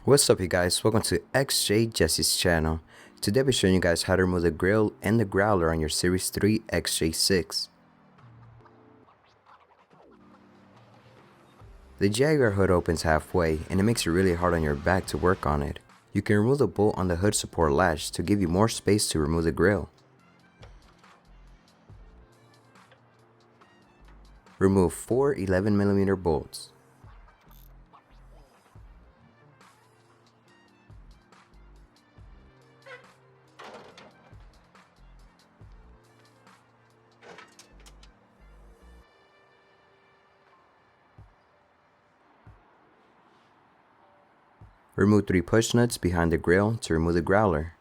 What's up you guys, welcome to XJ6 channel. Today I'll be showing you guys how to remove the grill and the growler on your Series 3 XJ6. The Jaguar hood opens halfway and it makes it really hard on your back to work on it. You can remove the bolt on the hood support latch to give you more space to remove the grill. Remove 4 11mm bolts. Remove 3 push nuts behind the grill to remove the growler.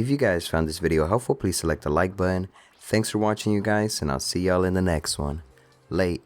If you guys found this video helpful, please select the like button. Thanks for watching you guys, and I'll see y'all in the next one. Late.